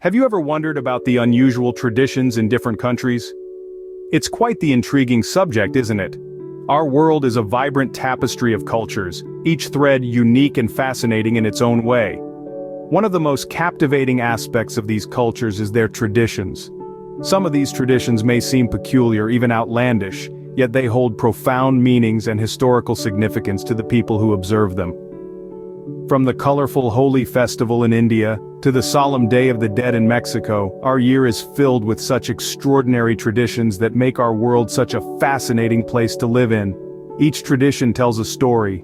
Have you ever wondered about the unusual traditions in different countries? It's quite the intriguing subject, isn't it? Our world is a vibrant tapestry of cultures, each thread unique and fascinating in its own way. One of the most captivating aspects of these cultures is their traditions. Some of these traditions may seem peculiar, even outlandish, yet they hold profound meanings and historical significance to the people who observe them. From the colorful Holi Festival in India, to the solemn Day of the Dead in Mexico, our year is filled with such extraordinary traditions that make our world such a fascinating place to live in. Each tradition tells a story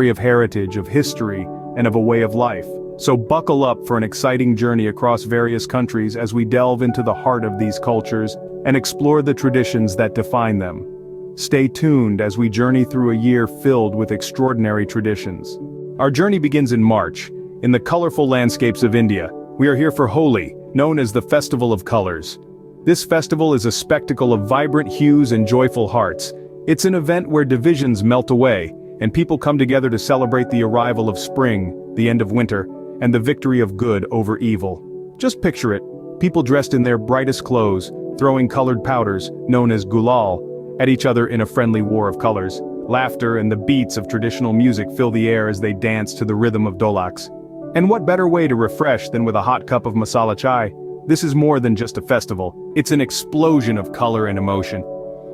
of heritage, of history, and of a way of life. So buckle up for an exciting journey across various countries as we delve into the heart of these cultures and explore the traditions that define them. Stay tuned as we journey through a year filled with extraordinary traditions. Our journey begins in March, in the colorful landscapes of India. We are here for Holi, known as the Festival of Colors. This festival is a spectacle of vibrant hues and joyful hearts. It's an event where divisions melt away, and people come together to celebrate the arrival of spring, the end of winter, and the victory of good over evil. Just picture it, people dressed in their brightest clothes, throwing colored powders, known as gulal, at each other in a friendly war of colors. Laughter and the beats of traditional music fill the air as they dance to the rhythm of dholaks. And what better way to refresh than with a hot cup of masala chai? This is more than just a festival, it's an explosion of color and emotion.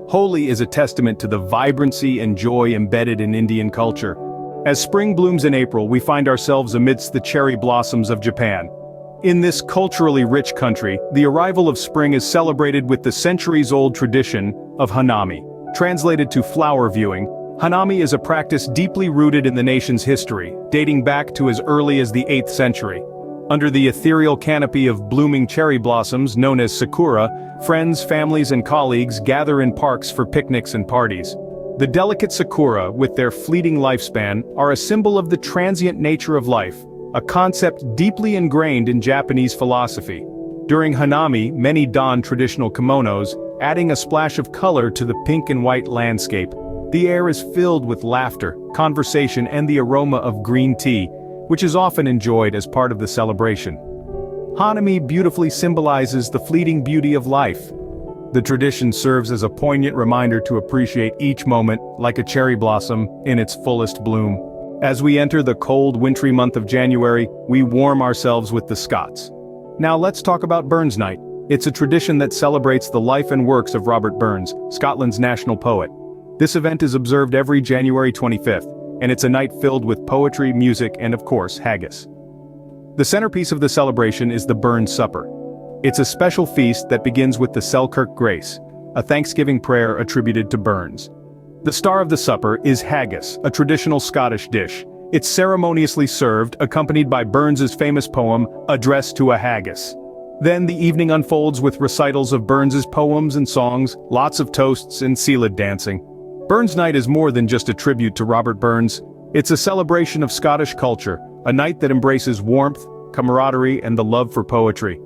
Holi is a testament to the vibrancy and joy embedded in Indian culture. As spring blooms in April, we find ourselves amidst the cherry blossoms of Japan. In this culturally rich country, the arrival of spring is celebrated with the centuries-old tradition of Hanami. Translated to flower viewing, Hanami is a practice deeply rooted in the nation's history, dating back to as early as the 8th century. Under the ethereal canopy of blooming cherry blossoms known as sakura, friends, families, and colleagues gather in parks for picnics and parties. The delicate sakura, with their fleeting lifespan, are a symbol of the transient nature of life, a concept deeply ingrained in Japanese philosophy. During Hanami, many don traditional kimonos, adding a splash of color to the pink and white landscape. The air is filled with laughter, conversation, and the aroma of green tea, which is often enjoyed as part of the celebration. Hanami beautifully symbolizes the fleeting beauty of life. The tradition serves as a poignant reminder to appreciate each moment, like a cherry blossom, in its fullest bloom. As we enter the cold, wintry month of January, we warm ourselves with the Scots. Now let's talk about Burns Night. It's a tradition that celebrates the life and works of Robert Burns, Scotland's national poet. This event is observed every January 25th, and it's a night filled with poetry, music, and of course, haggis. The centerpiece of the celebration is the Burns Supper. It's a special feast that begins with the Selkirk Grace, a Thanksgiving prayer attributed to Burns. The star of the supper is haggis, a traditional Scottish dish. It's ceremoniously served, accompanied by Burns's famous poem, Address to a Haggis. Then the evening unfolds with recitals of Burns's poems and songs, lots of toasts and sealed dancing. Burns Night is more than just a tribute to Robert Burns. It's a celebration of Scottish culture, a night that embraces warmth, camaraderie, and the love for poetry.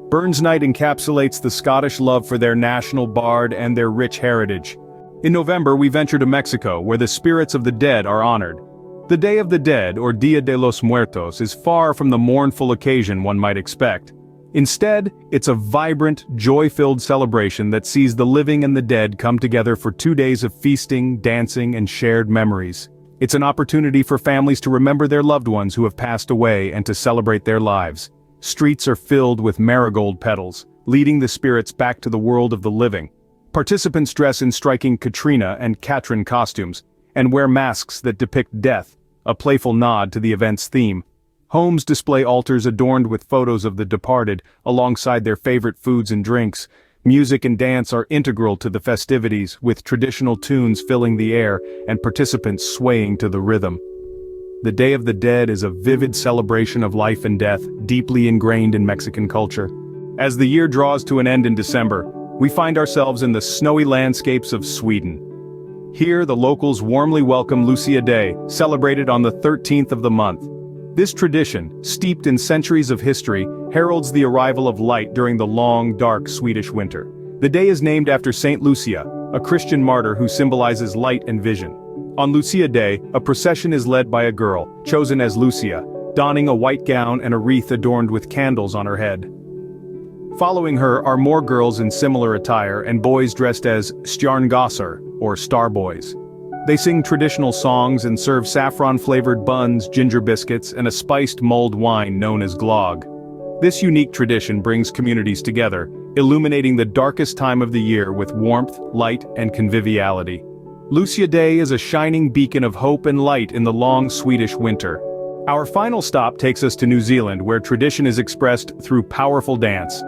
Burns Night encapsulates the Scottish love for their national bard and their rich heritage. In November, we venture to Mexico, where the spirits of the dead are honored. The Day of the Dead, or Dia de los Muertos, is far from the mournful occasion one might expect. Instead, it's a vibrant, joy-filled celebration that sees the living and the dead come together for 2 days of feasting, dancing, and shared memories. It's an opportunity for families to remember their loved ones who have passed away and to celebrate their lives. Streets are filled with marigold petals, leading the spirits back to the world of the living. Participants dress in striking Katrina and Katrin costumes, and wear masks that depict death, a playful nod to the event's theme. Homes display altars adorned with photos of the departed, alongside their favorite foods and drinks. Music and dance are integral to the festivities, with traditional tunes filling the air and participants swaying to the rhythm. The Day of the Dead is a vivid celebration of life and death, deeply ingrained in Mexican culture. As the year draws to an end in December, we find ourselves in the snowy landscapes of Sweden. Here, the locals warmly welcome Lucia Day, celebrated on the 13th of the month. This tradition, steeped in centuries of history, heralds the arrival of light during the long, dark Swedish winter. The day is named after Saint Lucia, a Christian martyr who symbolizes light and vision. On Lucia Day, a procession is led by a girl, chosen as Lucia, donning a white gown and a wreath adorned with candles on her head. Following her are more girls in similar attire and boys dressed as stjarngossar, or star boys. They sing traditional songs and serve saffron-flavored buns, ginger biscuits, and a spiced mulled wine known as glögg. This unique tradition brings communities together, illuminating the darkest time of the year with warmth, light, and conviviality. Lucia Day is a shining beacon of hope and light in the long Swedish winter. Our final stop takes us to New Zealand, where tradition is expressed through powerful dance.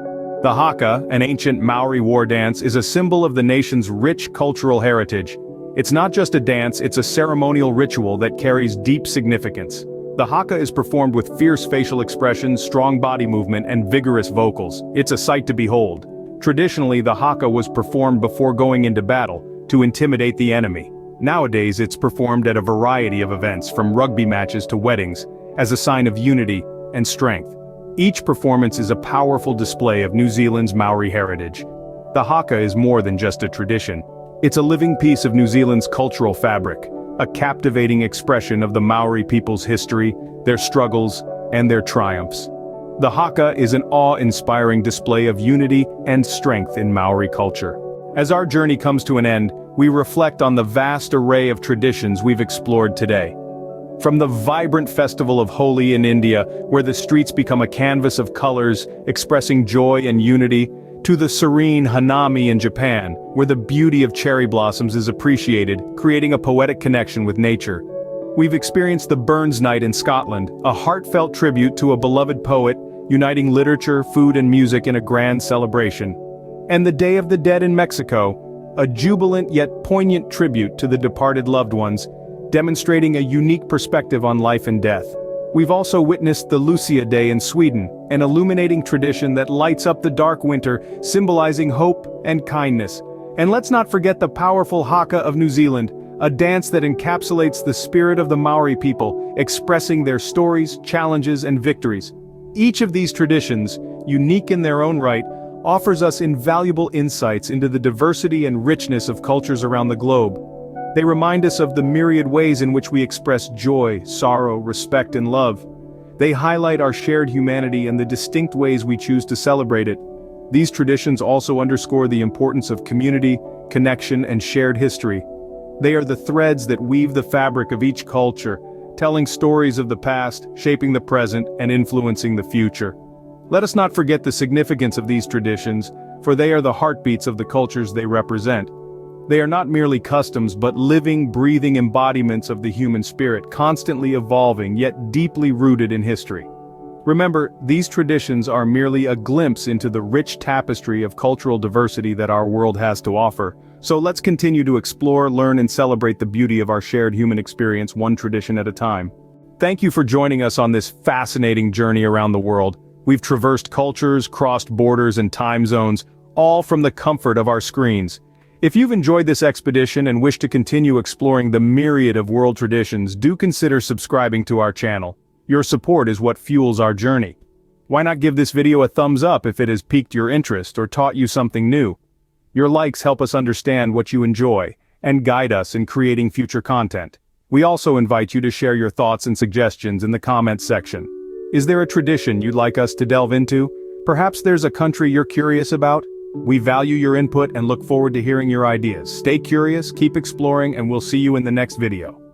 The Haka, an ancient Maori war dance, is a symbol of the nation's rich cultural heritage. It's not just a dance, it's a ceremonial ritual that carries deep significance. The Haka is performed with fierce facial expressions, strong body movement, and vigorous vocals. It's a sight to behold. Traditionally, the Haka was performed before going into battle, to intimidate the enemy. Nowadays, it's performed at a variety of events, from rugby matches to weddings, as a sign of unity and strength. Each performance is a powerful display of New Zealand's Maori heritage. The Haka is more than just a tradition. It's a living piece of New Zealand's cultural fabric, a captivating expression of the Maori people's history, their struggles, and their triumphs. The Haka is an awe-inspiring display of unity and strength in Maori culture. As our journey comes to an end, we reflect on the vast array of traditions we've explored today. From the vibrant festival of Holi in India, where the streets become a canvas of colors, expressing joy and unity, to the serene Hanami in Japan, where the beauty of cherry blossoms is appreciated, creating a poetic connection with nature. We've experienced the Burns Night in Scotland, a heartfelt tribute to a beloved poet, uniting literature, food and music in a grand celebration. And the Day of the Dead in Mexico, a jubilant yet poignant tribute to the departed loved ones, demonstrating a unique perspective on life and death. We've also witnessed the Lucia Day in Sweden, an illuminating tradition that lights up the dark winter, symbolizing hope and kindness. And let's not forget the powerful Haka of New Zealand, a dance that encapsulates the spirit of the Maori people, expressing their stories, challenges, and victories. Each of these traditions, unique in their own right, offers us invaluable insights into the diversity and richness of cultures around the globe. They remind us of the myriad ways in which we express joy, sorrow, respect, and love. They highlight our shared humanity and the distinct ways we choose to celebrate it. These traditions also underscore the importance of community, connection, and shared history. They are the threads that weave the fabric of each culture, telling stories of the past, shaping the present, and influencing the future. Let us not forget the significance of these traditions, for they are the heartbeats of the cultures they represent. They are not merely customs but living, breathing embodiments of the human spirit, constantly evolving yet deeply rooted in history. Remember, these traditions are merely a glimpse into the rich tapestry of cultural diversity that our world has to offer. So let's continue to explore, learn, and celebrate the beauty of our shared human experience, one tradition at a time. Thank you for joining us on this fascinating journey around the world. We've traversed cultures, crossed borders, and time zones, all from the comfort of our screens. If you've enjoyed this expedition and wish to continue exploring the myriad of world traditions, do consider subscribing to our channel. Your support is what fuels our journey. Why not give this video a thumbs up if it has piqued your interest or taught you something new? Your likes help us understand what you enjoy and guide us in creating future content. We also invite you to share your thoughts and suggestions in the comments section. Is there a tradition you'd like us to delve into? Perhaps there's a country you're curious about? We value your input and look forward to hearing your ideas. Stay curious, keep exploring, and we'll see you in the next video.